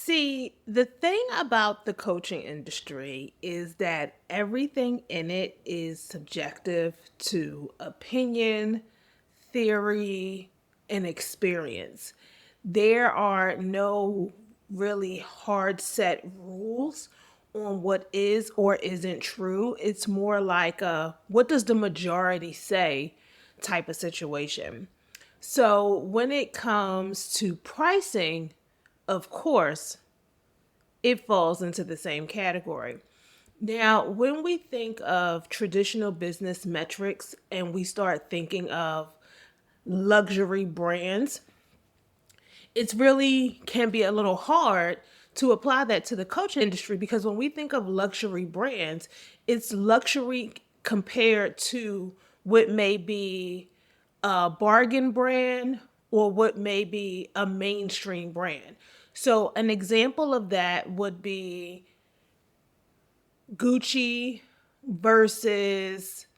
See, the thing about the coaching industry is that everything in it is subjective to opinion, theory, and experience. There are no really hard set rules on what is or isn't true. It's more like a what does the majority say type of situation. So when it comes to pricing, of course, it falls into the same category. Now, when we think of traditional business metrics and we start thinking of luxury brands, it's really can be a little hard to apply that to the coaching industry because when we think of luxury brands, it's luxury compared to what may be a bargain brand or what may be a mainstream brand. So, an example of that would be Gucci versus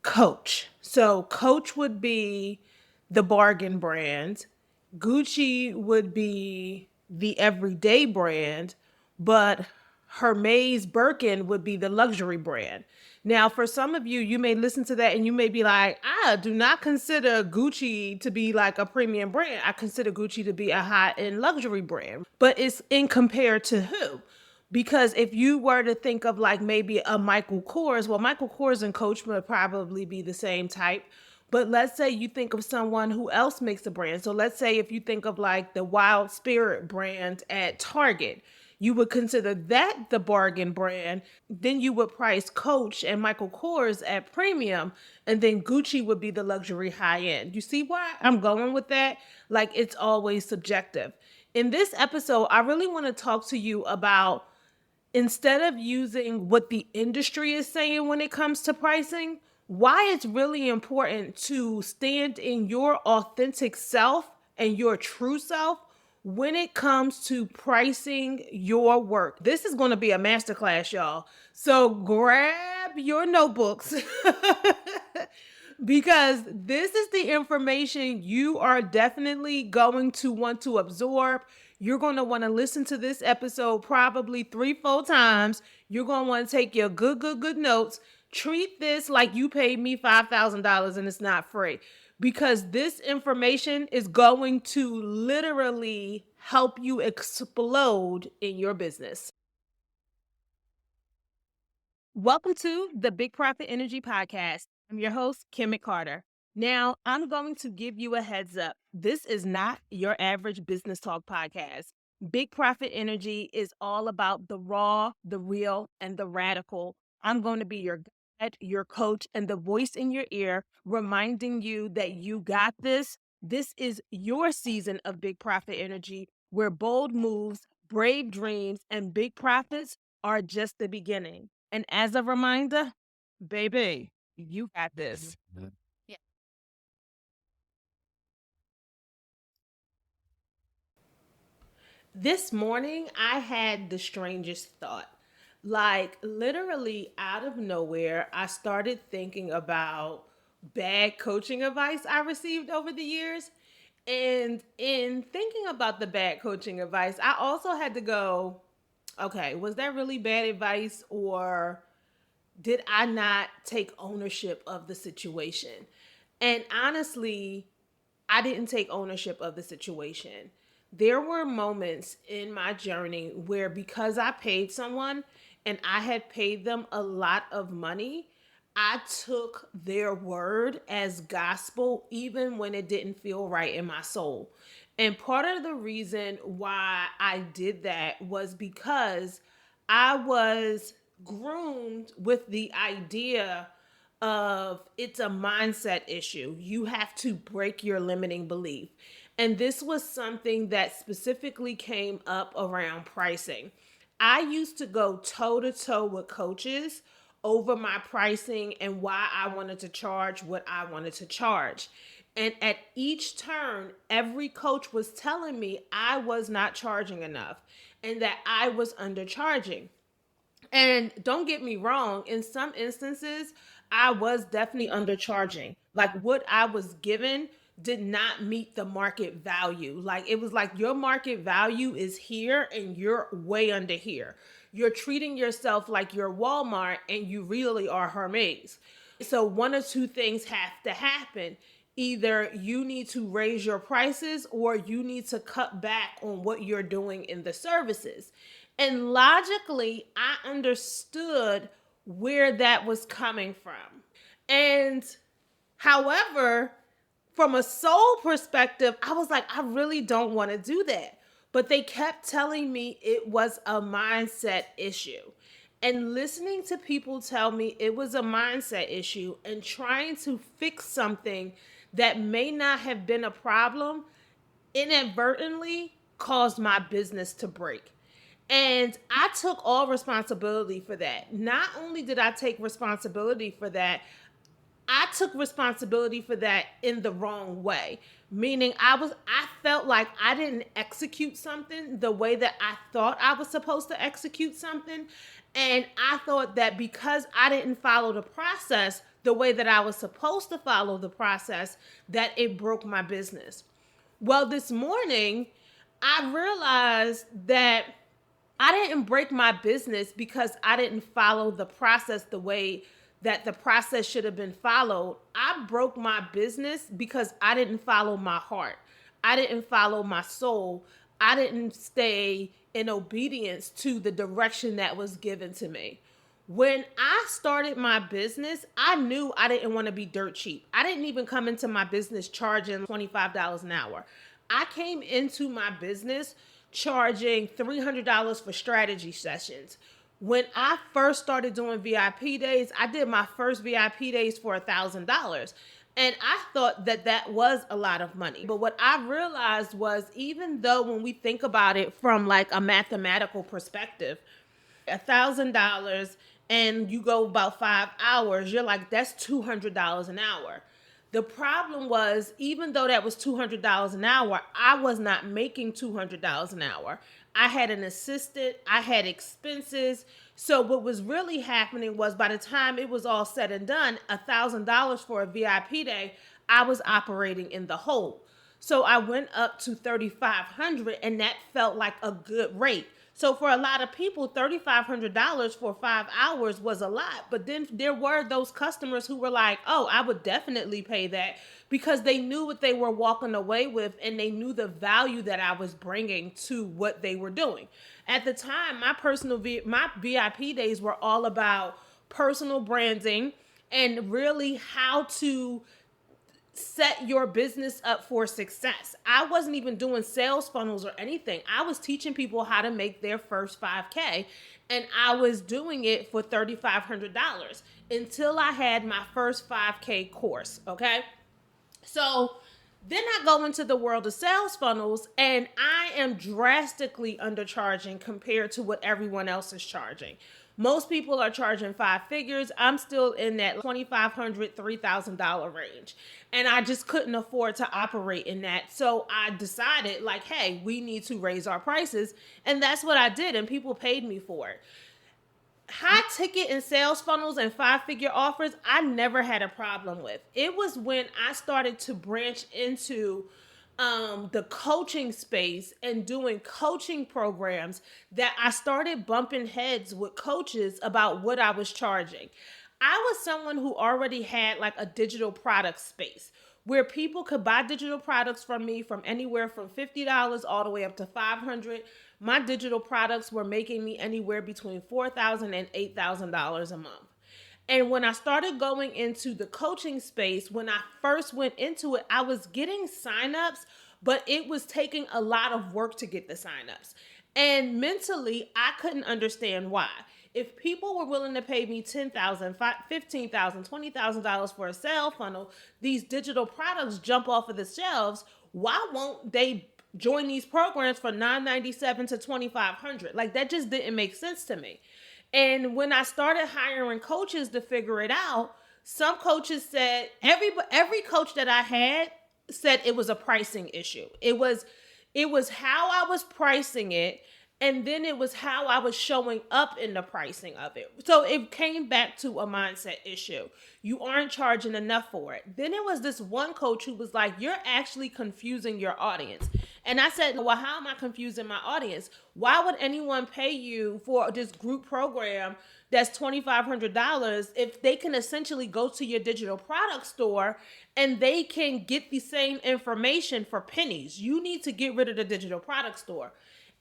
Coach. So Coach would be the bargain brand, Gucci would be the everyday brand, but Hermes Birkin would be the luxury brand. Now, for some of you, you may listen to that and you may be like, I do not consider Gucci to be like a premium brand. I consider Gucci to be a high end luxury brand. But it's in compared to who? Because if you were to think of like maybe a Michael Kors, well, Michael Kors and Coach would probably be the same type. But let's say you think of someone who else makes a brand. So let's say if you think of like the Wild Spirit brand at Target, you would consider that the bargain brand. Then you would price Coach and Michael Kors at premium. And then Gucci would be the luxury high end. You see why I'm going with that? Like it's always subjective. In this episode, I really want to talk to you about instead of using what the industry is saying when it comes to pricing, why it's really important to stand in your authentic self and your true self when it comes to pricing your work. This is going to be a masterclass, y'all. So grab your notebooks because this is the information you are definitely going to want to absorb. You're going to want to listen to this episode probably 3, 4 times. You're going to want to take your good notes. Treat this like you paid me $5,000 and it's not free because this information is going to literally help you explode in your business. Welcome to the Big Profit Energy Podcast. I'm your host, Kim McCarter. Now, I'm going to give you a heads up. This is not your average business talk podcast. Big Profit Energy is all about the raw, the real, and the radical. I'm going to be your guide, your coach, and the voice in your ear, reminding you that you got this. This is your season of Big Profit Energy, where bold moves, brave dreams, and big profits are just the beginning. And as a reminder, baby, you got this. Yeah. This morning, I had the strangest thought. Like, literally out of nowhere, I started thinking about bad coaching advice I received over the years. And in thinking about the bad coaching advice, I also had to go, okay, was that really bad advice or did I not take ownership of the situation? And honestly, I didn't take ownership of the situation. There were moments in my journey where because I paid someone and I had paid them a lot of money, I took their word as gospel even when it didn't feel right in my soul. And part of the reason why I did that was because I was groomed with the idea of it's a mindset issue. You have to break your limiting belief. And this was something that specifically came up around pricing. I used to go toe to toe with coaches over my pricing and why I wanted to charge what I wanted to charge. And at each turn, every coach was telling me I was not charging enough and that I was undercharging. And don't get me wrong, in some instances, I was definitely undercharging. Like what I was given did not meet the market value. Like it was like your market value is here and you're way under here. You're treating yourself like you're Walmart and you really are Hermes. So one or two things have to happen. Either you need to raise your prices or you need to cut back on what you're doing in the services. And logically, I understood where that was coming from. And however, from a soul perspective, I was like, I really don't want to do that. But they kept telling me it was a mindset issue. And listening to people tell me it was a mindset issue and trying to fix something that may not have been a problem inadvertently caused my business to break. And I took all responsibility for that. Not only did I take responsibility for that, I took responsibility for that in the wrong way. Meaning I felt like I didn't execute something the way that I thought I was supposed to execute something. And I thought that because I didn't follow the process the way that I was supposed to follow the process, that it broke my business. Well, this morning, I realized that I didn't break my business because I didn't follow the process the way that the process should have been followed. I broke my business because I didn't follow my heart. I didn't follow my soul. I didn't stay in obedience to the direction that was given to me. When I started my business, I knew I didn't want to be dirt cheap. I didn't even come into my business charging $25 an hour. I came into my business charging $300 for strategy sessions. When I first started doing VIP days, I did my first VIP days for $1,000. And I thought that that was a lot of money. But what I realized was, even though when we think about it from like a mathematical perspective, $1,000 and you go about 5 hours, you're like, that's $200 an hour. The problem was, even though that was $200 an hour, I was not making $200 an hour. I had an assistant, I had expenses. So what was really happening was, by the time it was all said and done, $1,000 for a VIP day, I was operating in the hole. So I went up to $3,500 and that felt like a good rate. So for a lot of people, $3,500 for 5 hours was a lot. But then there were those customers who were like, oh, I would definitely pay that, because they knew what they were walking away with and they knew the value that I was bringing to what they were doing. At the time, my VIP days were all about personal branding and really how to set your business up for success. I wasn't even doing sales funnels or anything. I was teaching people how to make their first 5K, and I was doing it for $3,500 until I had my first 5K course, okay? So then I go into the world of sales funnels and I am drastically undercharging compared to what everyone else is charging. Most people are charging 5 figures. I'm still in that $2,500, $3,000 range. And I just couldn't afford to operate in that. So I decided, like, hey, we need to raise our prices. And that's what I did. And people paid me for it. High ticket and sales funnels and 5-figure offers, I never had a problem with. It was when I started to branch into the coaching space and doing coaching programs that I started bumping heads with coaches about what I was charging. I was someone who already had like a digital product space where people could buy digital products from me from anywhere from $50 all the way up to $500. My digital products were making me anywhere between $4,000 and $8,000 a month. And when I started going into the coaching space, when I first went into it, I was getting signups, but it was taking a lot of work to get the signups. And mentally, I couldn't understand why. If people were willing to pay me $10,000, $15,000, $20,000 for a sale funnel, these digital products jump off of the shelves, why won't they join these programs for $997 to $2,500? Like, that just didn't make sense to me. And when I started hiring coaches to figure it out, some coaches said, every coach that I had said it was a pricing issue. It was how I was pricing it And then it was how I was showing up in the pricing of it. So it came back to a mindset issue. You aren't charging enough for it. Then it was this one coach who was like, you're actually confusing your audience. And I said, well, how am I confusing my audience? Why would anyone pay you for this group program that's $2,500 if they can essentially go to your digital product store and they can get the same information for pennies? You need to get rid of the digital product store.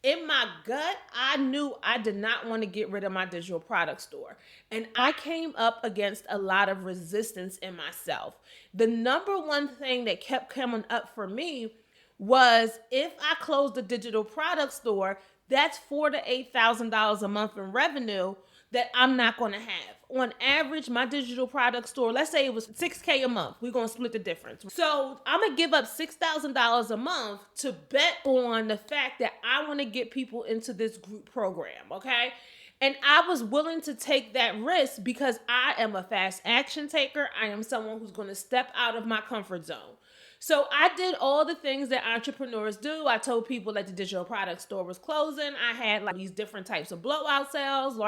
In my gut, I knew I did not want to get rid of my digital product store. And I came up against a lot of resistance in myself. The number one thing that kept coming up for me was, if I closed the digital product store, that's $4,000 to $8,000 a month in revenue that I'm not going to have. On average, my digital product store, let's say it was $6,000 a month. We're going to split the difference. So I'm going to give up $6,000 a month to bet on the fact that I want to get people into this group program, okay? And I was willing to take that risk because I am a fast action taker. I am someone who's going to step out of my comfort zone. So I did all the things that entrepreneurs do. I told people that the digital product store was closing. I had like these different types of blowout sales,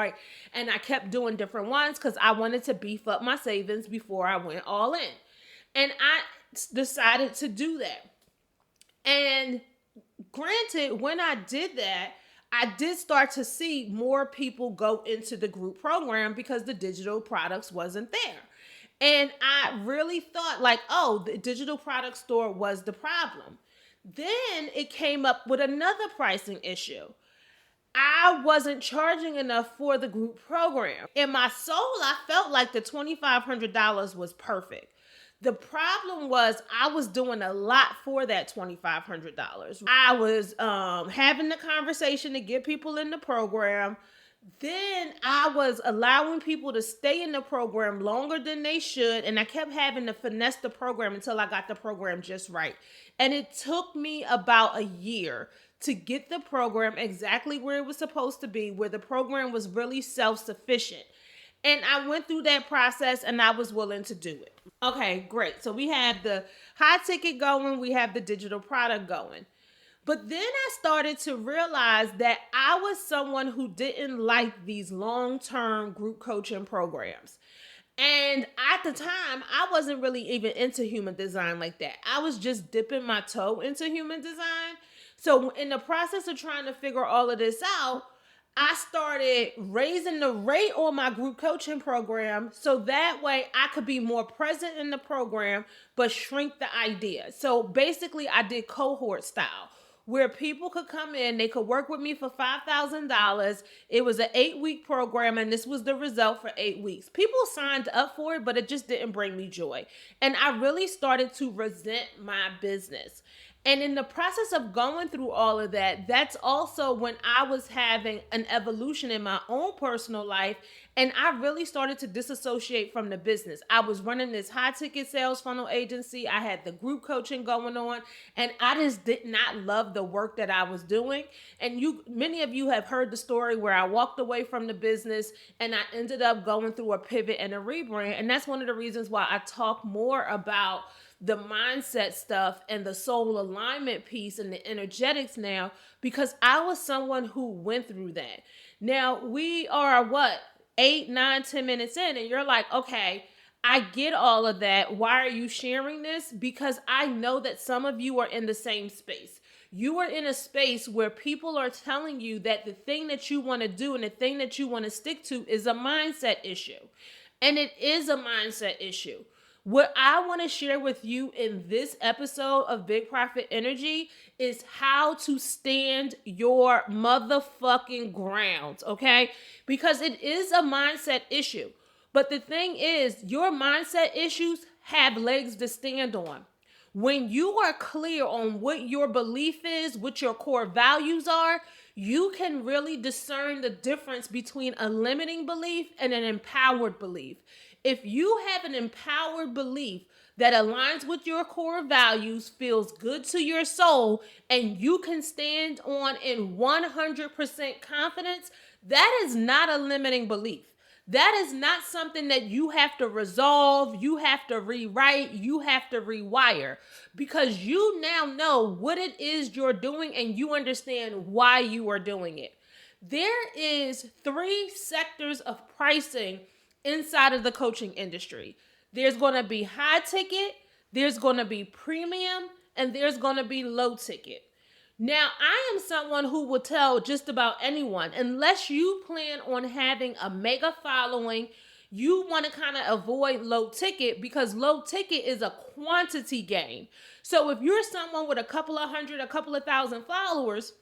and I kept doing different ones because I wanted to beef up my savings before I went all in. And I decided to do that. And granted, when I did that, I did start to see more people go into the group program because the digital products wasn't there. And I really thought the digital product store was the problem. Then it came up with another pricing issue. I wasn't charging enough for the group program. In my soul, I felt like the $2,500 was perfect. The problem was I was doing a lot for that $2,500. I was having the conversation to get people in the program. Then I was allowing people to stay in the program longer than they should. And I kept having to finesse the program until I got the program just right. And it took me about a year to get the program exactly where it was supposed to be, where the program was really self-sufficient. And I went through that process and I was willing to do it. Okay, great. So we have the high ticket going. We have the digital product going. But then I started to realize that I was someone who didn't like these long-term group coaching programs. And at the time, I wasn't really even into human design like that. I was just dipping my toe into human design. So in the process of trying to figure all of this out, I started raising the rate on my group coaching program so that way I could be more present in the program, but shrink the idea. So basically, I did cohort style, where people could come in, they could work with me for $5,000. It was an 8-week program, and this was the result for 8 weeks. People signed up for it, but it just didn't bring me joy. And I really started to resent my business. And in the process of going through all of that, that's also when I was having an evolution in my own personal life. And I really started to disassociate from the business. I was running this high ticket sales funnel agency. I had the group coaching going on, and I just did not love the work that I was doing. And many of you have heard the story where I walked away from the business and I ended up going through a pivot and a rebrand. And that's one of the reasons why I talk more about the mindset stuff and the soul alignment piece and the energetics now, because I was someone who went through that. Now we are 8, 9, 10 minutes in, and you're like, okay, I get all of that. Why are you sharing this? Because I know that some of you are in the same space. You are in a space where people are telling you that the thing that you want to do and the thing that you want to stick to is a mindset issue. And it is a mindset issue. What I want to share with you in this episode of Big Profit Energy is how to stand your motherfucking ground, okay? Because it is a mindset issue. But the thing is, your mindset issues have legs to stand on. When you are clear on what your belief is, what your core values are, you can really discern the difference between a limiting belief and an empowered belief. If you have an empowered belief that aligns with your core values, feels good to your soul, and you can stand on in 100% confidence, that is not a limiting belief. That is not something that you have to resolve, you have to rewrite, you have to rewire, because you now know what it is you're doing and you understand why you are doing it. There is three sectors of pricing inside of the coaching industry. There's going to be high ticket, there's going to be premium, and there's going to be low ticket. Now, I am someone who will tell just about anyone, unless you plan on having a mega following, you want to kind of avoid low ticket because low ticket is a quantity game. So if you're someone with a couple of hundred, a couple of thousand followers,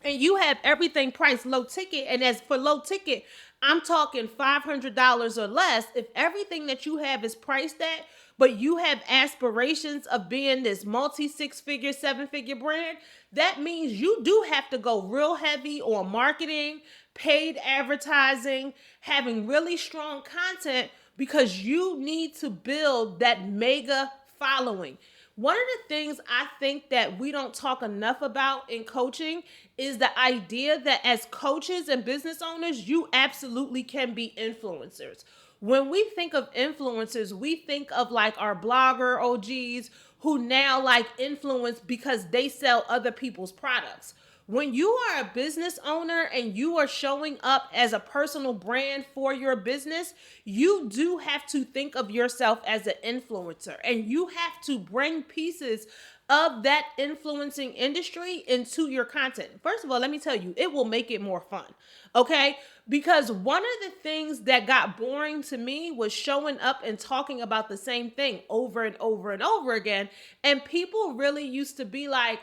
and you have everything priced low ticket, and as for low ticket, I'm talking $500 or less. If everything that you have is priced at, but you have aspirations of being this multi 6-figure, 7-figure brand, that means you do have to go real heavy on marketing, paid advertising, having really strong content, because you need to build that mega following. One of the things I think that we don't talk enough about in coaching is the idea that as coaches and business owners, you absolutely can be influencers. When we think of influencers, we think of like our blogger OGs who now like influence because they sell other people's products. When you are a business owner and you are showing up as a personal brand for your business, you do have to think of yourself as an influencer, and you have to bring pieces of that influencing industry into your content. First of all, let me tell you, it will make it more fun. Okay? Because one of the things that got boring to me was showing up and talking about the same thing over and over and over again. And people really used to be like,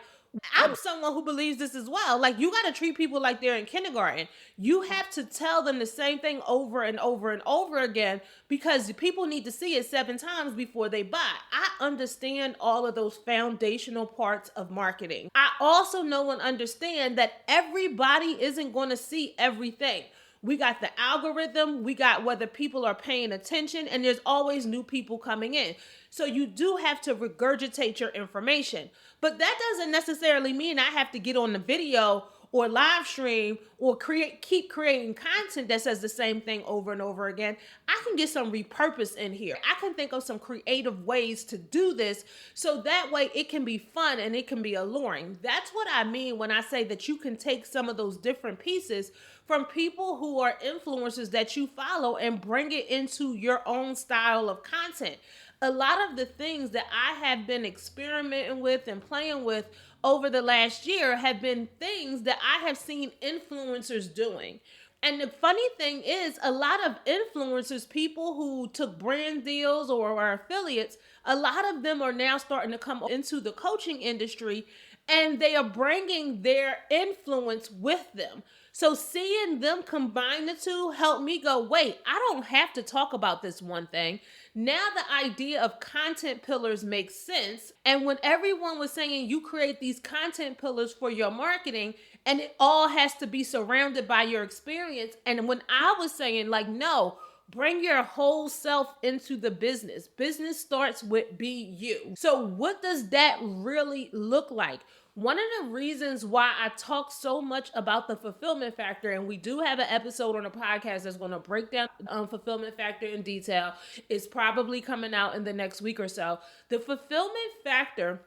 I'm someone who believes this as well. Like, you got to treat people like they're in kindergarten. You have to tell them the same thing over and over and over again because people need to see it 7 times before they buy. I understand all of those foundational parts of marketing. I also know and understand that everybody isn't going to see everything. We got the algorithm, we got whether people are paying attention, and there's always new people coming in. So you do have to regurgitate your information. But that doesn't necessarily mean I have to get on the video or live stream or keep creating content that says the same thing over and over again. I can get some repurpose in here. I can think of some creative ways to do this so that way it can be fun and it can be alluring. That's what I mean when I say that you can take some of those different pieces from people who are influencers that you follow and bring it into your own style of content. A lot of the things that I have been experimenting with and playing with over the last year have been things that I have seen influencers doing. And the funny thing is, a lot of influencers, people who took brand deals or are affiliates, a lot of them are now starting to come into the coaching industry, and they are bringing their influence with them. So seeing them combine the two helped me go, wait, I don't have to talk about this one thing. Now the idea of content pillars makes sense. And when everyone was saying you create these content pillars for your marketing and it all has to be surrounded by your experience. And when I was saying like, no, bring your whole self into the business. Business starts with be you. So what does that really look like? One of the reasons why I talk so much about the fulfillment factor, and we do have an episode on the podcast that's going to break down fulfillment factor in detail, is probably coming out in the next week or so. The fulfillment factor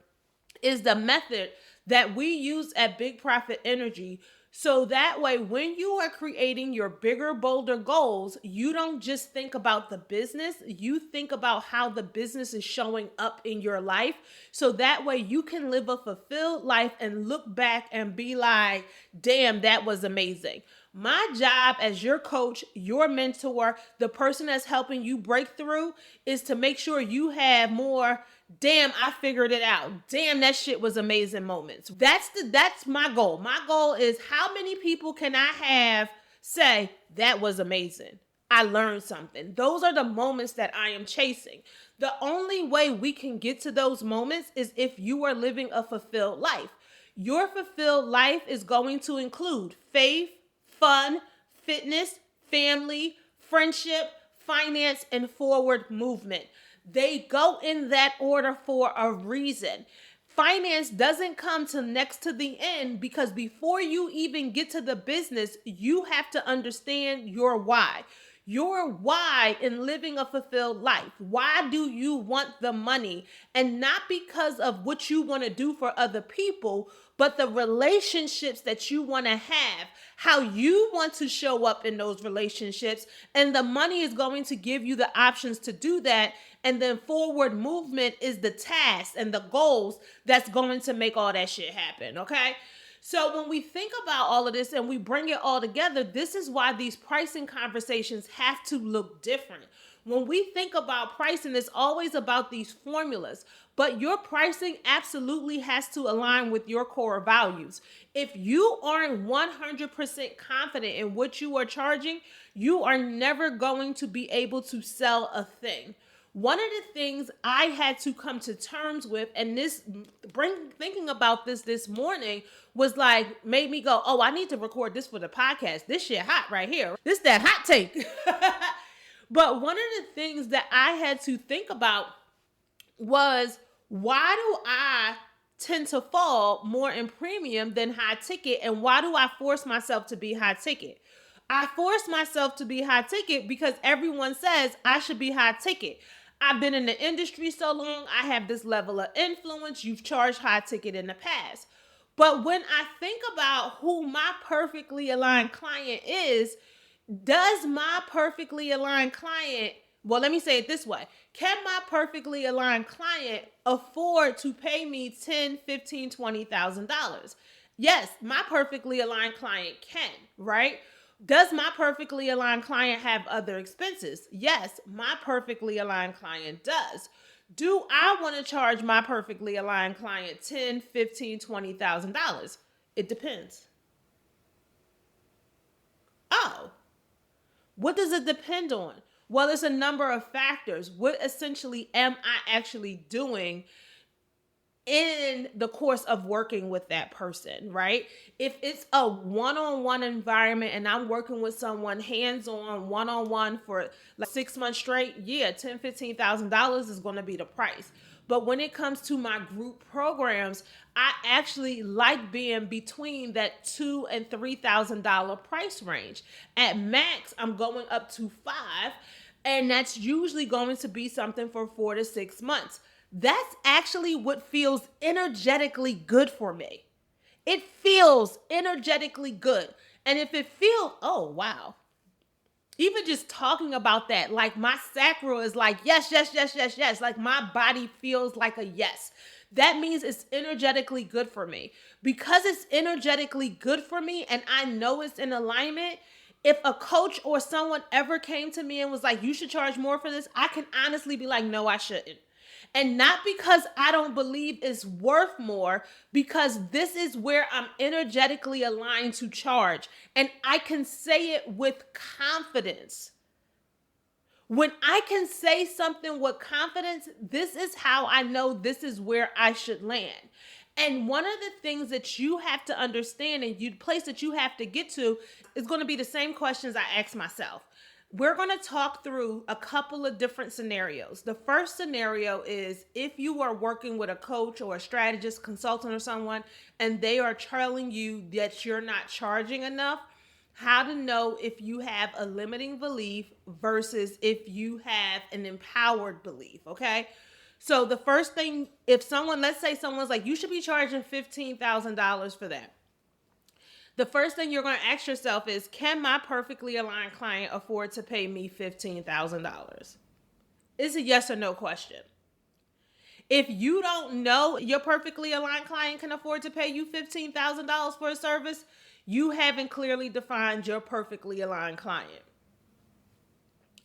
is the method that we use at Big Profit Energy. So that way, when you are creating your bigger, bolder goals, you don't just think about the business, you think about how the business is showing up in your life. So that way you can live a fulfilled life and look back and be like, damn, that was amazing. My job as your coach, your mentor, the person that's helping you break through is to make sure you have more damn, I figured it out. Damn, that shit was amazing moments. That's my goal. My goal is how many people can I have say that was amazing? I learned something. Those are the moments that I am chasing. The only way we can get to those moments is if you are living a fulfilled life. Your fulfilled life is going to include faith, fun, fitness, family, friendship, finance, and forward movement. They go in that order for a reason. Finance doesn't come to next to the end because before you even get to the business, you have to understand your why. Your why in living a fulfilled life. Why do you want the money? And not because of what you want to do for other people, but the relationships that you want to have, how you want to show up in those relationships. And the money is going to give you the options to do that. And then forward movement is the task and the goals that's going to make all that shit happen. Okay. So when we think about all of this and we bring it all together, this is why these pricing conversations have to look different. When we think about pricing, it's always about these formulas, but your pricing absolutely has to align with your core values. If you aren't 100% confident in what you are charging, you are never going to be able to sell a thing. One of the things I had to come to terms with, and thinking about this morning was like, made me go, oh, I need to record this for the podcast. This shit hot right here. This that hot take. But one of the things that I had to think about was, why do I tend to fall more in premium than high ticket? And why do I force myself to be high ticket? I force myself to be high ticket because everyone says I should be high ticket. I've been in the industry so long, I have this level of influence. You've charged high ticket in the past. But when I think about who my perfectly aligned client is, does my perfectly aligned client, well, let me say it this way. Can my perfectly aligned client afford to pay me $10,000, $15,000, $20,000? Yes, my perfectly aligned client can, right? Does my perfectly aligned client have other expenses? Yes, my perfectly aligned client does. Do I want to charge my perfectly aligned client $10,000, $15,000, $20,000? It depends. Oh, what does it depend on? Well, it's a number of factors. What essentially am I actually doing in the course of working with that person, right? If it's a one-on-one environment and I'm working with someone hands-on, one-on-one for like 6 months straight, yeah, $10,000, $15,000 is going to be the price. But when it comes to my group programs, I actually like being between that $2,000 and $3,000 price range. At max, I'm going up to $5,000, and that's usually going to be something for 4 to 6 months. That's actually what feels energetically good for me. It feels energetically good. And if it feels, oh, wow. Even just talking about that, like my sacral is like, yes, yes, yes, yes, yes. Like my body feels like a yes. That means it's energetically good for me. Because it's energetically good for me and I know it's in alignment, if a coach or someone ever came to me and was like, you should charge more for this, I can honestly be like, no, I shouldn't. And not because I don't believe it's worth more, because this is where I'm energetically aligned to charge. And I can say it with confidence. When I can say something with confidence, this is how I know this is where I should land. And one of the things that you have to understand and the place that you have to get to is going to be the same questions I ask myself. We're going to talk through a couple of different scenarios. The first scenario is if you are working with a coach or a strategist, consultant, or someone, and they are telling you that you're not charging enough, how to know if you have a limiting belief versus if you have an empowered belief, okay? So the first thing, if someone, let's say someone's like, you should be charging $15,000 for that. The first thing you're going to ask yourself is, can my perfectly aligned client afford to pay me $15,000? It's a yes or no question. If you don't know your perfectly aligned client can afford to pay you $15,000 for a service, you haven't clearly defined your perfectly aligned client.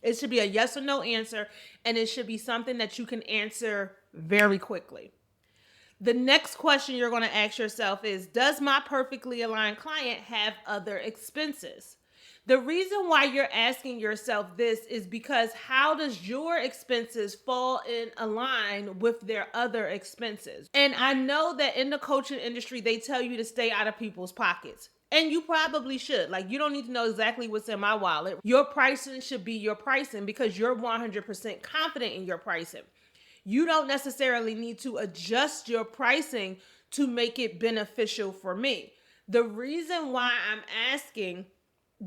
It should be a yes or no answer, and it should be something that you can answer very quickly. The next question you're going to ask yourself is, does my perfectly aligned client have other expenses? The reason why you're asking yourself this is because how does your expenses fall in line with their other expenses? And I know that in the coaching industry, they tell you to stay out of people's pockets. And you probably should. Like, you don't need to know exactly what's in my wallet. Your pricing should be your pricing because you're 100% confident in your pricing. You don't necessarily need to adjust your pricing to make it beneficial for me. The reason why I'm asking,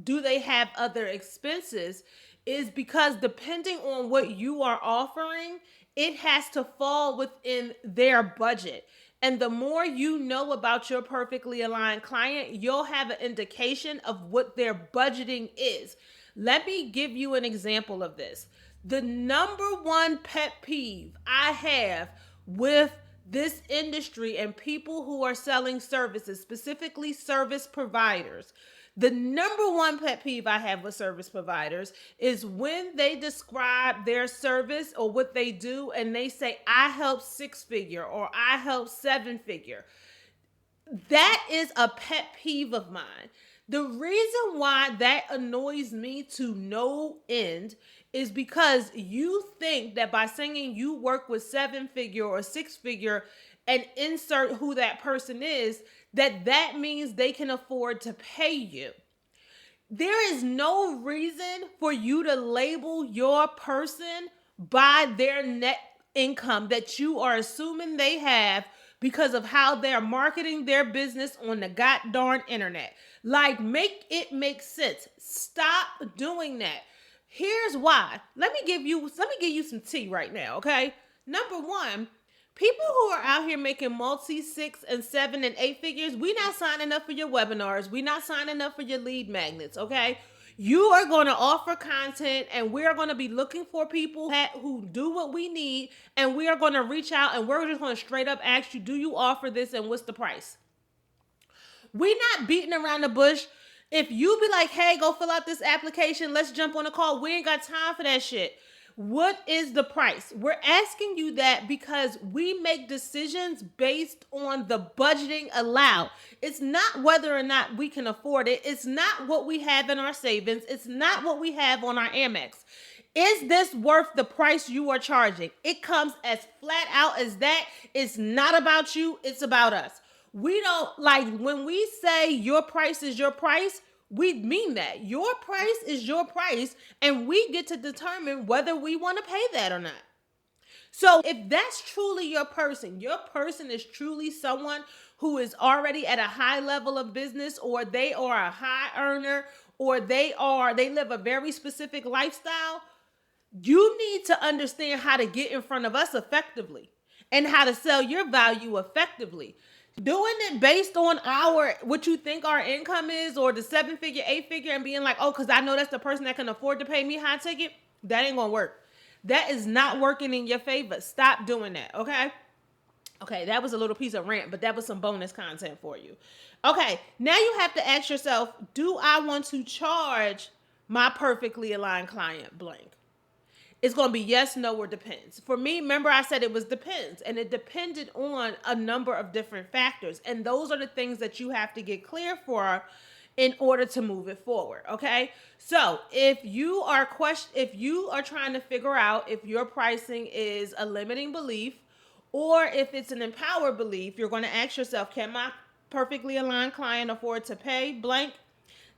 do they have other expenses, is because depending on what you are offering, it has to fall within their budget. And the more you know about your perfectly aligned client, you'll have an indication of what their budgeting is. Let me give you an example of this. The number one pet peeve I have with this industry and people who are selling services, specifically service providers, the number one pet peeve I have with service providers is when they describe their service or what they do and they say, I help 6-figure or I help 7-figure. That is a pet peeve of mine. The reason why that annoys me to no end is because you think that by saying you work with 7-figure or 6-figure and insert who that person is, that means they can afford to pay you. There is no reason for you to label your person by their net income that you are assuming they have because of how they're marketing their business on the goddamn internet. Like, make it make sense. Stop doing that. Here's why. Let me give you some tea right now, okay? Number one, people who are out here making multi 6 and 7 and 8 figures, we not signing up for your webinars. We not signing up for your lead magnets, okay? You are going to offer content and we're going to be looking for people who do what we need, and we are going to reach out and we're just going to straight up ask you, do you offer this and what's the price? We not beating around the bush. If you be like, hey, go fill out this application, let's jump on a call. We ain't got time for that shit. What is the price? We're asking you that because we make decisions based on the budgeting allowed. It's not whether or not we can afford it. It's not what we have in our savings. It's not what we have on our Amex. Is this worth the price you are charging? It comes as flat out as that. It's not about you. It's about us. We don't, like, when we say your price is your price, we mean that. Your price is your price, and we get to determine whether we want to pay that or not. So if that's truly your person is truly someone who is already at a high level of business, or they are a high earner, or they live a very specific lifestyle, you need to understand how to get in front of us effectively and how to sell your value effectively. Doing it based on what you think our income is, or the 7-figure, 8-figure, and being like, oh, because I know that's the person that can afford to pay me high ticket, that ain't gonna work. That is not working in your favor. Stop doing that, okay? Okay, that was a little piece of rant, but that was some bonus content for you. Okay, now you have to ask yourself, do I want to charge my perfectly aligned client blank? It's going to be yes, no, or depends. For me, remember I said it was depends, and it depended on a number of different factors. And those are the things that you have to get clear for in order to move it forward, okay? So if you are trying to figure out if your pricing is a limiting belief or if it's an empowered belief, you're going to ask yourself, can my perfectly aligned client afford to pay blank?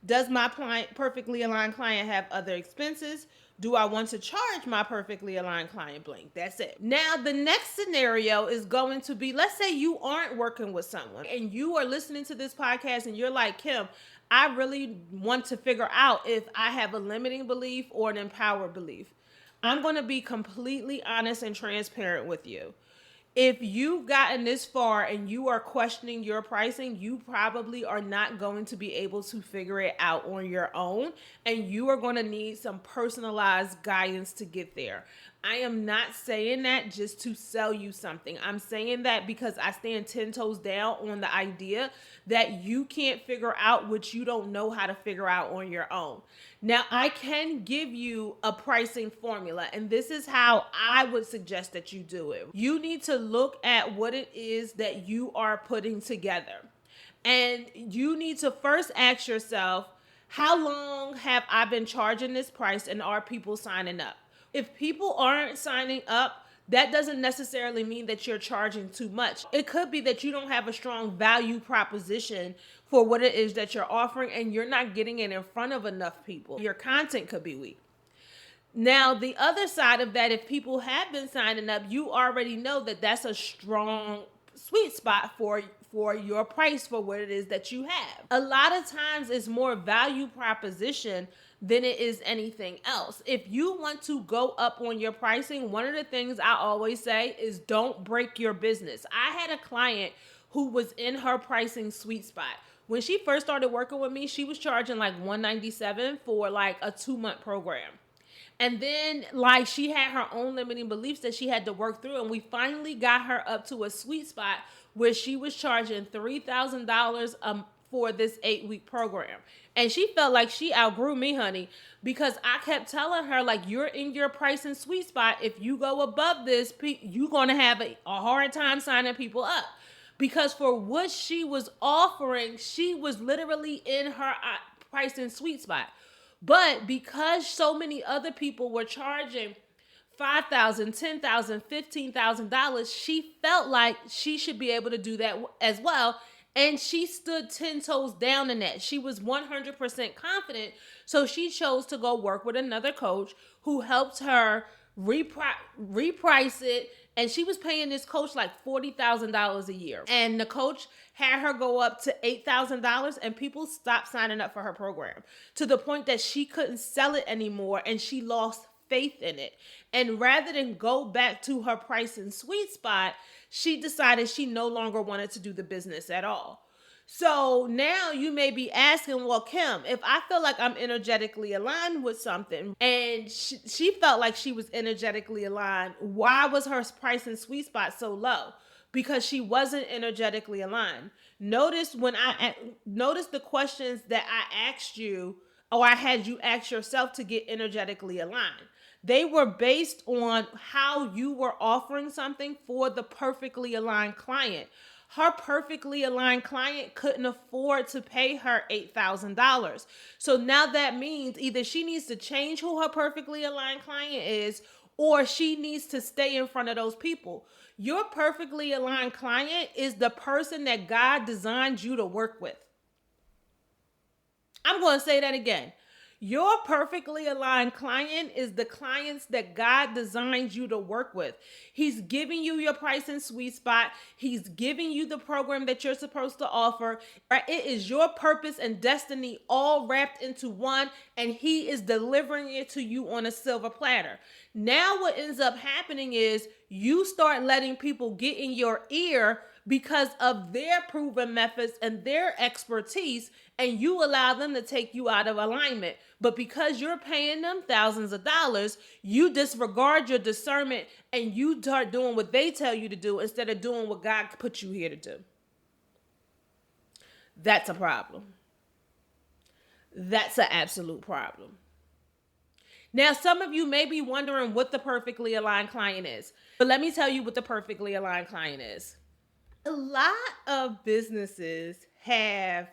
Does my perfectly aligned client have other expenses? Do I want to charge my perfectly aligned client blank? That's it. Now, the next scenario is going to be, let's say you aren't working with someone and you are listening to this podcast and you're like, Kim, I really want to figure out if I have a limiting belief or an empowered belief. I'm going to be completely honest and transparent with you. If you've gotten this far and you are questioning your pricing, you probably are not going to be able to figure it out on your own, and you are going to need some personalized guidance to get there. I am not saying that just to sell you something. I'm saying that because I stand 10 toes down on the idea that you can't figure out what you don't know how to figure out on your own. Now, I can give you a pricing formula, and this is how I would suggest that you do it. You need to look at what it is that you are putting together. And you need to first ask yourself, how long have I been charging this price, and are people signing up? If people aren't signing up, that doesn't necessarily mean that you're charging too much. It could be that you don't have a strong value proposition for what it is that you're offering, and you're not getting it in front of enough people. Your content could be weak. Now, the other side of that, if people have been signing up, you already know that that's a strong sweet spot for for your price for what it is that you have. A lot of times it's more value proposition than it is anything else. If you want to go up on your pricing, one of the things I always say is don't break your business. I had a client who was in her pricing sweet spot. When she first started working with me, she was charging like $197 for like a 2-month program. And then like she had her own limiting beliefs that she had to work through. And we finally got her up to a sweet spot where she was charging $3,000 for this 8-week program. And she felt like she outgrew me, honey, because I kept telling her, like, you're in your pricing sweet spot. If you go above this, you're going to have a hard time signing people up. Because for what she was offering, she was literally in her pricing sweet spot. But because so many other people were charging $5,000, $10,000, $15,000, she felt like she should be able to do that as well. And she stood 10 toes down in that. She was 100% confident. So she chose to go work with another coach who helped her reprice it. And she was paying this coach like $40,000 a year. And the coach had her go up to $8,000, and people stopped signing up for her program to the point that she couldn't sell it anymore, and she lost faith in it. And rather than go back to her pricing sweet spot, she decided she no longer wanted to do the business at all. So now you may be asking, well, Kim, if I feel like I'm energetically aligned with something, and she felt like she was energetically aligned, why was her pricing sweet spot so low? Because she wasn't energetically aligned. Notice the questions that I asked you, or I had you ask yourself to get energetically aligned. They were based on how you were offering something for the perfectly aligned client. Her perfectly aligned client couldn't afford to pay her $8,000. So now that means either she needs to change who her perfectly aligned client is, or she needs to stay in front of those people. Your perfectly aligned client is the person that God designed you to work with. I'm going to say that again. Your perfectly aligned client is the clients that God designed you to work with. He's giving you your pricing sweet spot. He's giving you the program that you're supposed to offer. It is your purpose and destiny all wrapped into one, and he is delivering it to you on a silver platter. Now what ends up happening is you start letting people get in your ear because of their proven methods and their expertise, and you allow them to take you out of alignment. But because you're paying them thousands of dollars, you disregard your discernment and you start doing what they tell you to do instead of doing what God put you here to do. That's a problem. That's an absolute problem. Now, some of you may be wondering what the perfectly aligned client is. But let me tell you what the perfectly aligned client is. A lot of businesses have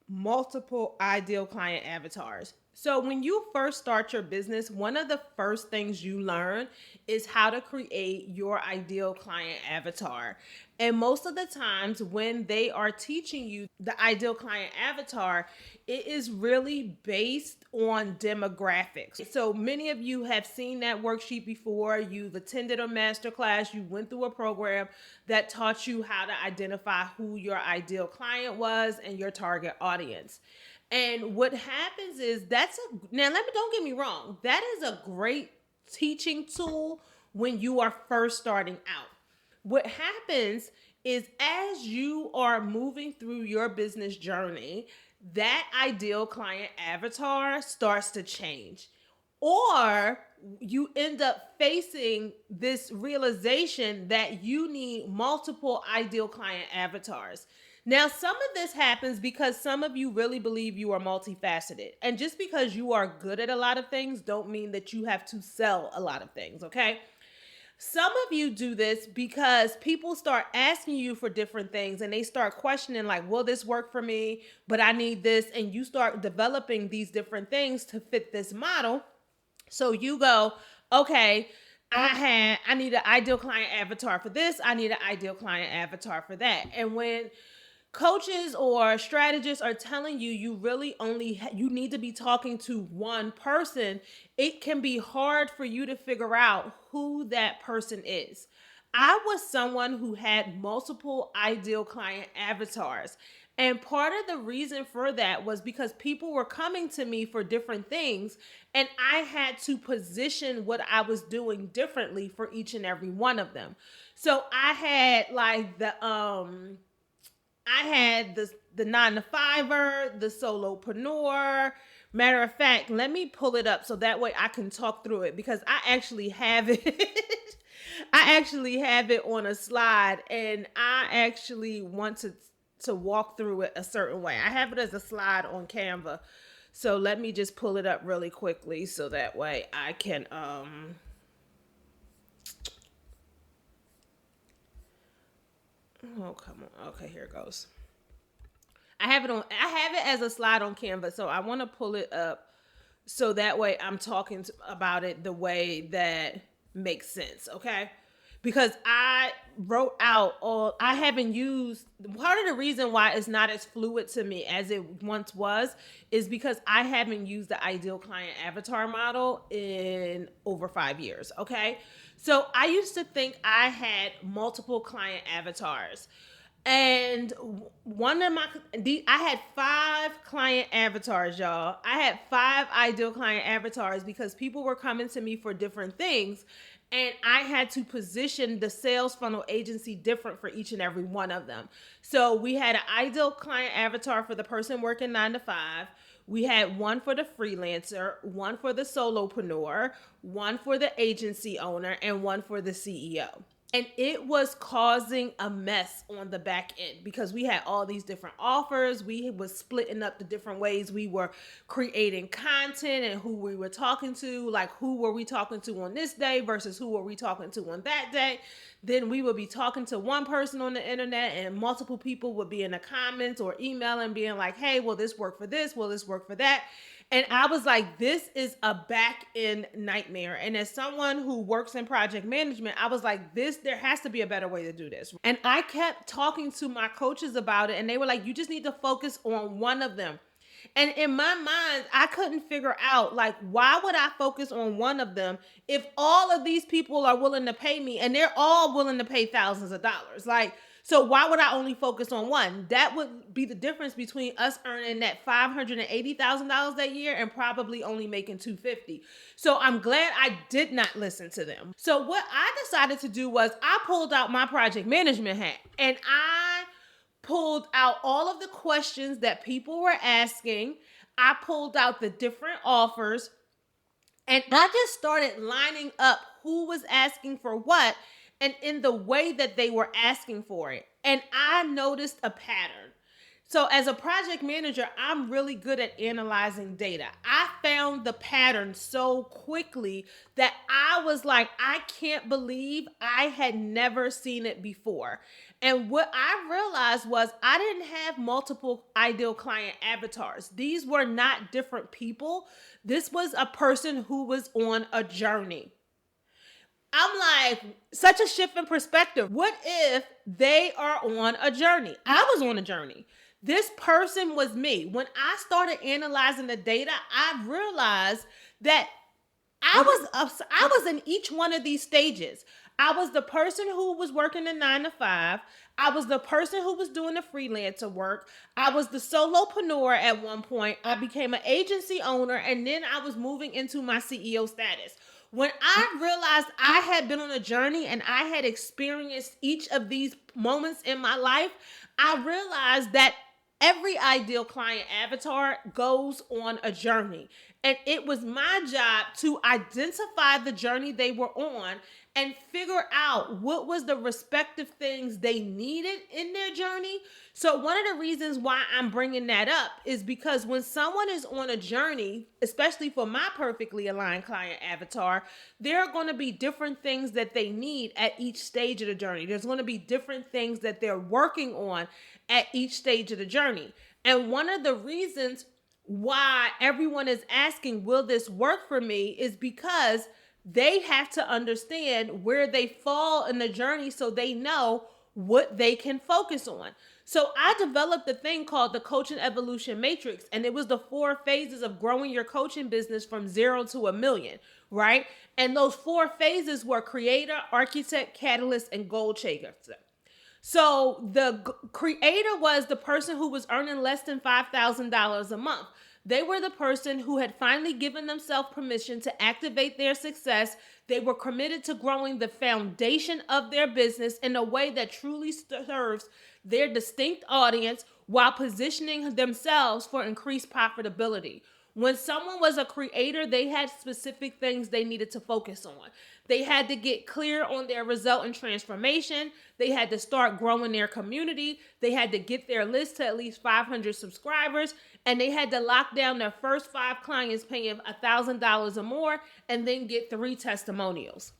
multiple ideal client avatars. So when you first start your business, one of the first things you learn is how to create your ideal client avatar. And most of the times when they are teaching you the ideal client avatar, it is really based on demographics. So many of you have seen that worksheet before. You've attended a masterclass. You went through a program that taught you how to identify who your ideal client was and your target audience. And what happens is don't get me wrong, that is a great teaching tool when you are first starting out. What happens is as you are moving through your business journey, that ideal client avatar starts to change. Or you end up facing this realization that you need multiple ideal client avatars. Now, some of this happens because some of you really believe you are multifaceted. And just because you are good at a lot of things don't mean that you have to sell a lot of things, okay? Some of you do this because people start asking you for different things and they start questioning like, will this work for me? But I need this. And you start developing these different things to fit this model. So you go, okay, I need an ideal client avatar for this. I need an ideal client avatar for that. And when coaches or strategists are telling you you really you need to be talking to one person, it can be hard for you to figure out who that person is. I was someone who had multiple ideal client avatars. And part of the reason for that was because people were coming to me for different things, and I had to position what I was doing differently for each and every one of them. So I had like the 9 to 5er, the solopreneur. Matter of fact, let me pull it up so that way I can talk through it, because I actually have it. I actually have it on a slide, and I actually want to walk through it a certain way. I have it as a slide on Canva. So let me just pull it up really quickly so that way I can oh, come on. Okay, here it goes. I have it as a slide on Canva, so I want to pull it up so that way I'm talking about it the way that makes sense, okay? Because I wrote out I haven't used, part of the reason why it's not as fluid to me as it once was is because I haven't used the ideal client avatar model in over 5 years, okay? So I used to think I had multiple client avatars. And I had 5 client avatars, y'all. I had 5 ideal client avatars because people were coming to me for different things. And I had to position the sales funnel agency different for each and every one of them. So we had an ideal client avatar for the person working 9 to 5. We had one for the freelancer, one for the solopreneur, one for the agency owner, and one for the CEO. And it was causing a mess on the back end because we had all these different offers. We was splitting up the different ways we were creating content and who we were talking to, like who were we talking to on this day versus who were we talking to on that day. Then we would be talking to one person on the internet and multiple people would be in the comments or emailing being like, hey, will this work for this? Will this work for that? And I was like, this is a back end nightmare. And as someone who works in project management, I was like, there has to be a better way to do this. And I kept talking to my coaches about it. And they were like, you just need to focus on one of them. And in my mind, I couldn't figure out, like, why would I focus on one of them if all of these people are willing to pay me and they're all willing to pay thousands of dollars? Like, so why would I only focus on one? That would be the difference between us earning that $580,000 that year and probably only making $250,000. So I'm glad I did not listen to them. So what I decided to do was I pulled out my project management hat and I pulled out all of the questions that people were asking. I pulled out the different offers and I just started lining up who was asking for what and in the way that they were asking for it. And I noticed a pattern. So as a project manager, I'm really good at analyzing data. I found the pattern so quickly that I was like, I can't believe I had never seen it before. And what I realized was I didn't have multiple ideal client avatars. These were not different people. This was a person who was on a journey. I'm like, such a shift in perspective. What if they are on a journey? I was on a journey. This person was me. When I started analyzing the data, I realized that I was in each one of these stages. I was the person who was working the 9 to 5. I was the person who was doing the freelancer work. I was the solopreneur at one point. I became an agency owner, and then I was moving into my CEO status. When I realized I had been on a journey and I had experienced each of these moments in my life, I realized that every ideal client avatar goes on a journey. And it was my job to identify the journey they were on and figure out what was the respective things they needed in their journey. So one of the reasons why I'm bringing that up is because when someone is on a journey, especially for my perfectly aligned client avatar, there are going to be different things that they need at each stage of the journey. There's going to be different things that they're working on at each stage of the journey. And one of the reasons why everyone is asking, will this work for me, is because they have to understand where they fall in the journey so they know what they can focus on. So I developed a thing called the Coaching Evolution Matrix, and it was the 4 phases of growing your coaching business from 0 to 1 million, right? And those 4 phases were creator, architect, catalyst, and goal chaser. So the creator was the person who was earning less than $5,000 a month. They were the person who had finally given themselves permission to activate their success. They were committed to growing the foundation of their business in a way that truly serves their distinct audience while positioning themselves for increased profitability. When someone was a creator, they had specific things they needed to focus on. They had to get clear on their result and transformation. They had to start growing their community. They had to get their list to at least 500 subscribers. And they had to lock down their first 5 clients paying $1,000 or more and then get 3 testimonials.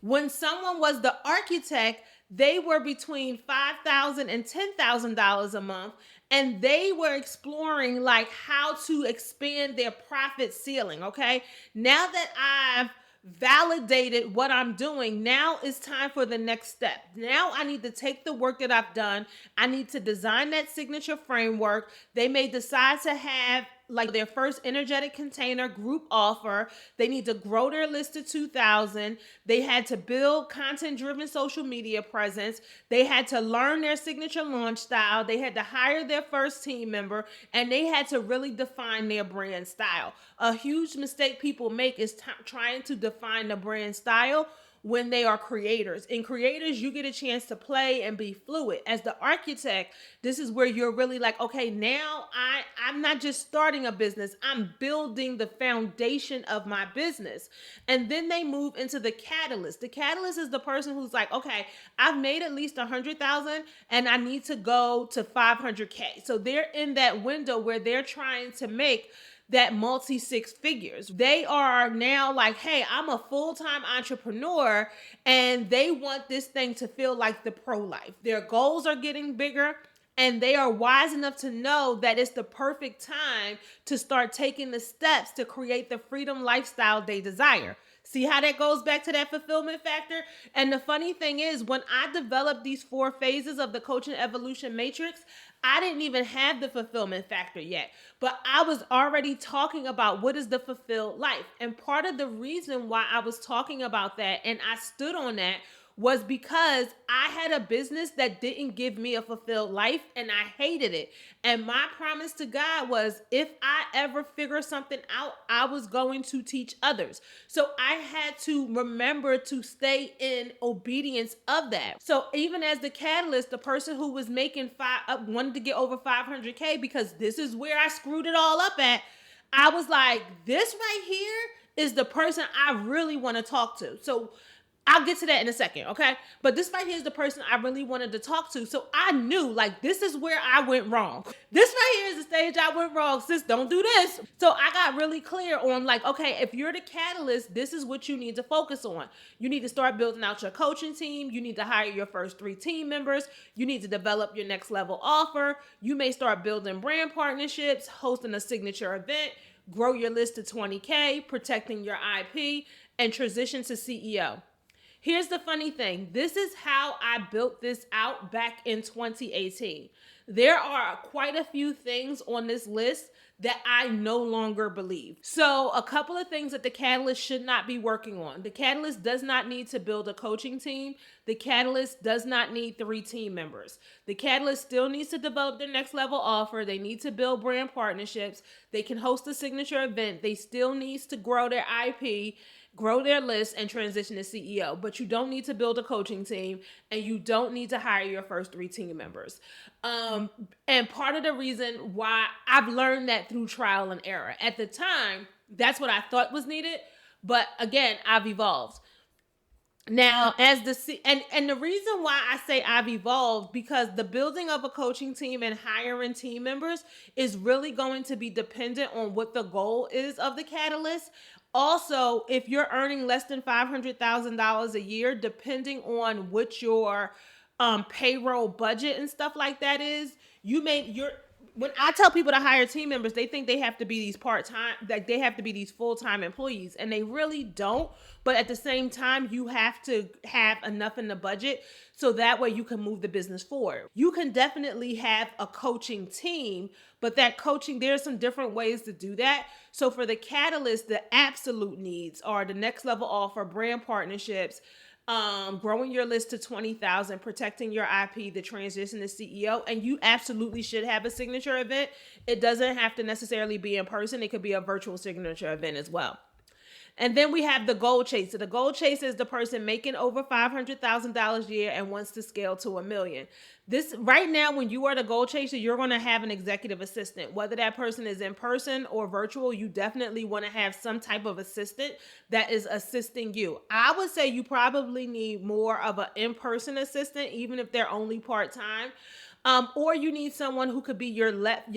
When someone was the architect, they were between $5,000 and $10,000 a month, and they were exploring like how to expand their profit ceiling. Okay, now that I've validated what I'm doing, now it's time for the next step. Now I need to take the work that I've done. I need to design that signature framework. They may decide to have like their first energetic container group offer. They need to grow their list to 2,000. They had to build content driven social media presence. They had to learn their signature launch style. They had to hire their first team member, and they had to really define their brand style. A huge mistake people make is trying to define the brand style when they are creators. In creators, you get a chance to play and be fluid. As the architect, this is where you're really like, okay, now I'm not just starting a business, I'm building the foundation of my business. And then they move into the catalyst. The catalyst is the person who's like, okay, I've made at least 100,000 and I need to go to 500K. So they're in that window where they're trying to make that multi 6 figures. They are now like, hey, I'm a full-time entrepreneur, and they want this thing to feel like the pro life. Their goals are getting bigger, and they are wise enough to know that it's the perfect time to start taking the steps to create the freedom lifestyle they desire. See how that goes back to that fulfillment factor? And the funny thing is, when I developed these 4 phases of the coaching evolution matrix, I didn't even have the fulfillment factor yet, but I was already talking about what is the fulfilled life. And part of the reason why I was talking about that and I stood on that was because I had a business that didn't give me a fulfilled life, and I hated it. And my promise to God was, if I ever figure something out, I was going to teach others. So I had to remember to stay in obedience of that. So even as the catalyst, the person who was making wanted to get over 500K, because this is where I screwed it all up at, I was like, this right here is the person I really want to talk to. So I'll get to that in a second, okay? But this right here is the person I really wanted to talk to. So I knew, like, this is where I went wrong. This right here is the stage I went wrong. Sis, don't do this. So I got really clear on, like, okay, if you're the catalyst, this is what you need to focus on. You need to start building out your coaching team. You need to hire your first 3 team members. You need to develop your next level offer. You may start building brand partnerships, hosting a signature event, grow your list to 20K, protecting your IP, and transition to CEO. Here's the funny thing. This is how I built this out back in 2018. There are quite a few things on this list that I no longer believe. So a couple of things that the catalyst should not be working on. The catalyst does not need to build a coaching team. The catalyst does not need 3 team members. The catalyst still needs to develop their next level offer. They need to build brand partnerships. They can host a signature event. They still needs to grow their IP, grow their list, and transition to CEO. But you don't need to build a coaching team, and you don't need to hire your first 3 team members. And part of the reason why I've learned that through trial and error. At the time, that's what I thought was needed. But again, I've evolved. Now, as and the reason why I say I've evolved, because the building of a coaching team and hiring team members is really going to be dependent on what the goal is of the catalyst. Also, if you're earning less than $500,000 a year, depending on what your payroll budget and stuff like that is, When I tell people to hire team members, they think they have to be these part-time, like they have to be these full-time employees, and they really don't. But at the same time, you have to have enough in the budget so that way you can move the business forward. You can definitely have a coaching team, but that coaching, there's some different ways to do that. So for the catalyst, the absolute needs are the next level offer, brand partnerships, growing your list to 20,000, protecting your IP, the transition to CEO, and you absolutely should have a signature event. It doesn't have to necessarily be in person. It could be a virtual signature event as well. And then we have the goal chaser. The goal chaser is the person making over $500,000 a year and wants to scale to $1 million. This right now, when you are the goal chaser, you're going to have an executive assistant. Whether that person is in person or virtual, you definitely want to have some type of assistant that is assisting you. I would say you probably need more of an in-person assistant, even if they're only part-time. Or you need someone who could be your left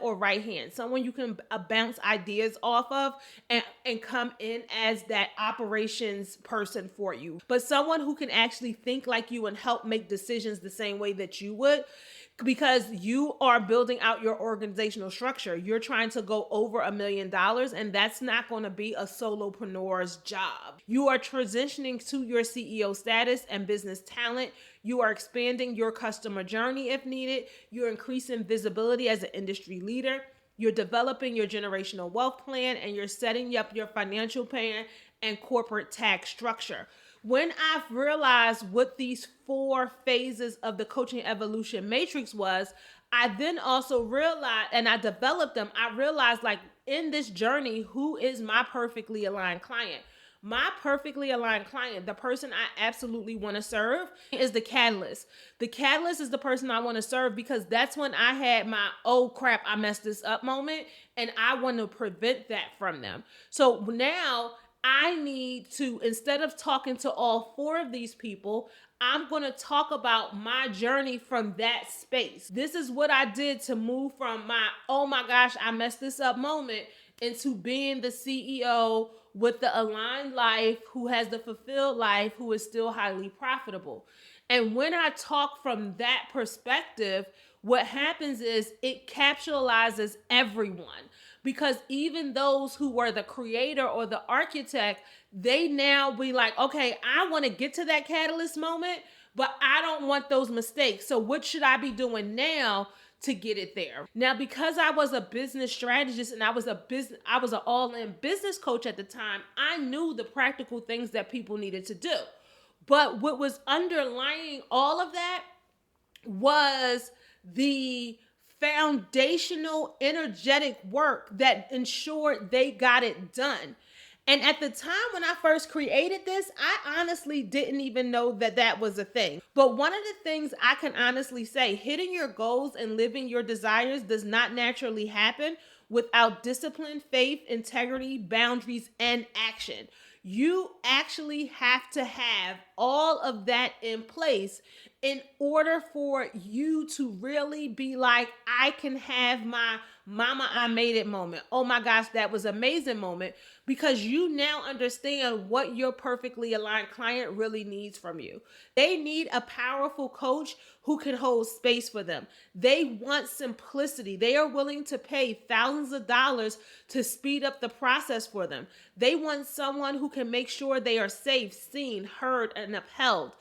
or right hand, someone you can bounce ideas off of and come in as that operations person for you. But someone who can actually think like you and help make decisions the same way that you would, because you are building out your organizational structure. You're trying to go over $1 million, and that's not going to be a solopreneur's job. You are transitioning to your CEO status and business talent. You are expanding your customer journey if needed. You're increasing visibility as an industry leader. You're developing your generational wealth plan, and you're setting up your financial plan and corporate tax structure. When I've realized what these 4 phases of the coaching evolution matrix was, I then also realized, and I developed them, I realized like in this journey, who is my perfectly aligned client? My perfectly aligned client, the person I absolutely want to serve, is the catalyst. The catalyst is the person I want to serve because that's when I had my, oh crap, I messed this up moment, and I want to prevent that from them. So now I need to, instead of talking to all 4 of these people, I'm going to talk about my journey from that space. This is what I did to move from my, oh my gosh, I messed this up moment into being the CEO with the aligned life, who has the fulfilled life, who is still highly profitable. And when I talk from that perspective, what happens is it capitalizes everyone. Because even those who were the creator or the architect, they now be like, okay, I want to get to that catalyst moment, but I don't want those mistakes. So what should I be doing now to get it there? Now, because I was a business strategist and I was an all-in business coach at the time, I knew the practical things that people needed to do. But what was underlying all of that was the foundational, energetic work that ensured they got it done. And at the time when I first created this, I honestly didn't even know that that was a thing. But one of the things I can honestly say, hitting your goals and living your desires does not naturally happen without discipline, faith, integrity, boundaries, and action. You actually have to have all of that in place in order for you to really be like, I can have my mama, I made it moment. Oh my gosh, that was amazing moment. Because you now understand what your perfectly aligned client really needs from you. They need a powerful coach who can hold space for them. They want simplicity. They are willing to pay thousands of dollars to speed up the process for them. They want someone who can make sure they are safe, seen, heard, and upheld.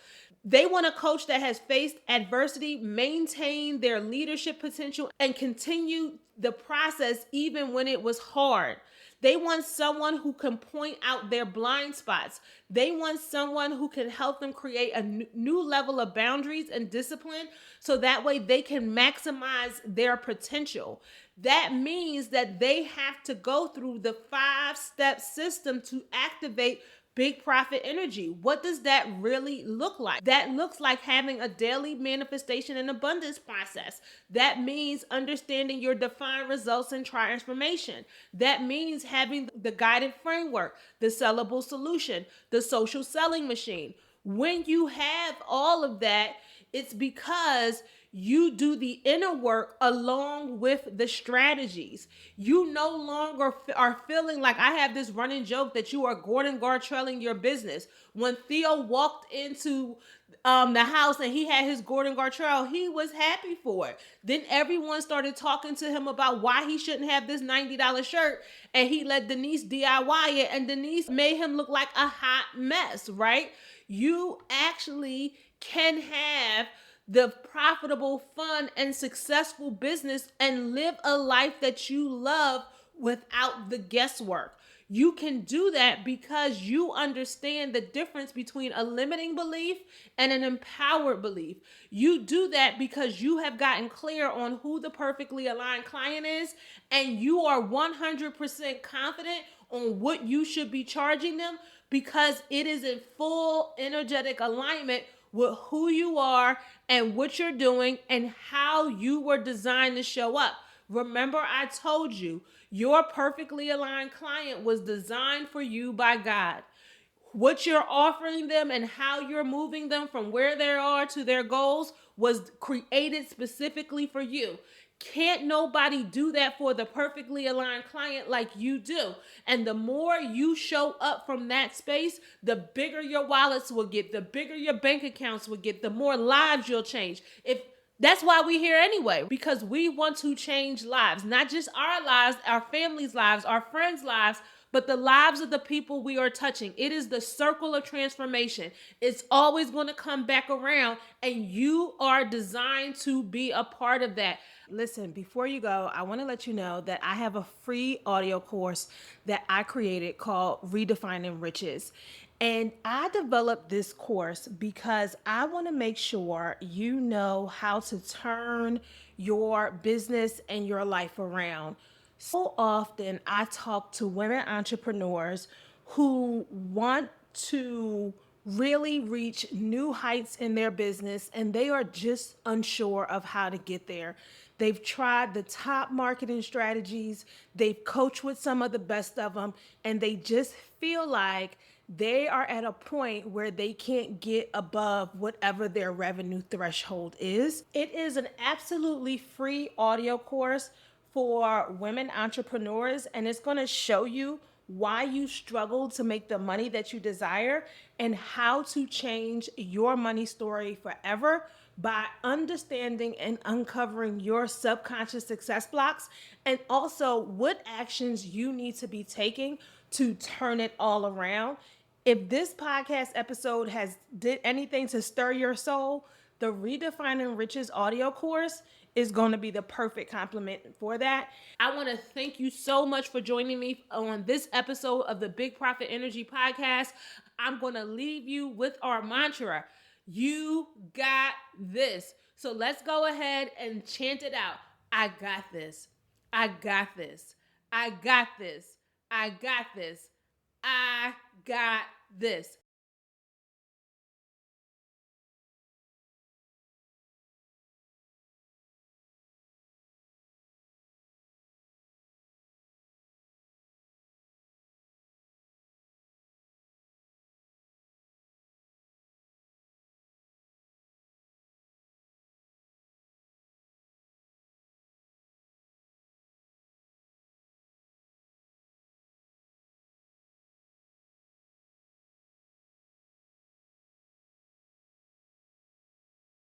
They want a coach that has faced adversity, maintained their leadership potential, and continue the process even when it was hard. They want someone who can point out their blind spots. They want someone who can help them create a new level of boundaries and discipline so that way they can maximize their potential. That means that they have to go through the 5-step system to activate big profit energy. What does that really look like? That looks like having a daily manifestation and abundance process. That means understanding your defined results and transformation. That means having the guided framework, the sellable solution, the social selling machine. When you have all of that, it's because you do the inner work along with the strategies. You no longer are feeling like, I have this running joke that you are Gordon Gartrelling your business. When Theo walked into the house and he had his Gordon Gartrell, he was happy for it. Then everyone started talking to him about why he shouldn't have this $90 shirt, and he let Denise DIY it, and Denise made him look like a hot mess, right? You actually can have the profitable, fun, and successful business and live a life that you love without the guesswork. You can do that because you understand the difference between a limiting belief and an empowered belief. You do that because you have gotten clear on who the perfectly aligned client is, and you are 100% confident on what you should be charging them because it is in full energetic alignment with who you are and what you're doing and how you were designed to show up. Remember, I told you, your perfectly aligned client was designed for you by God. What you're offering them and how you're moving them from where they are to their goals was created specifically for you. Can't nobody do that for the perfectly aligned client like you do. And the more you show up from that space, the bigger your wallets will get, the bigger your bank accounts will get, the more lives you'll change. If that's why we're here anyway, because we want to change lives, not just our lives, our families' lives, our friends' lives, but the lives of the people we are touching. It is the circle of transformation. It's always going to come back around, and you are designed to be a part of that. Listen, before you go, I want to let you know that I have a free audio course that I created called Redefining Riches. And I developed this course because I want to make sure you know how to turn your business and your life around. So often I talk to women entrepreneurs who want to really reach new heights in their business and they are just unsure of how to get there. They've tried the top marketing strategies, they've coached with some of the best of them, and they just feel like they are at a point where they can't get above whatever their revenue threshold is. It is an absolutely free audio course for women entrepreneurs, and it's going to show you why you struggle to make the money that you desire and how to change your money story forever by understanding and uncovering your subconscious success blocks, and also what actions you need to be taking to turn it all around. If this podcast episode has did anything to stir your soul, the Redefining Riches audio course is going to be the perfect complement for that. I want to thank you so much for joining me on this episode of the Big Profit Energy Podcast. I'm going to leave you with our mantra. You got this. So let's go ahead and chant it out. I got this. I got this. I got this. I got this. I got this.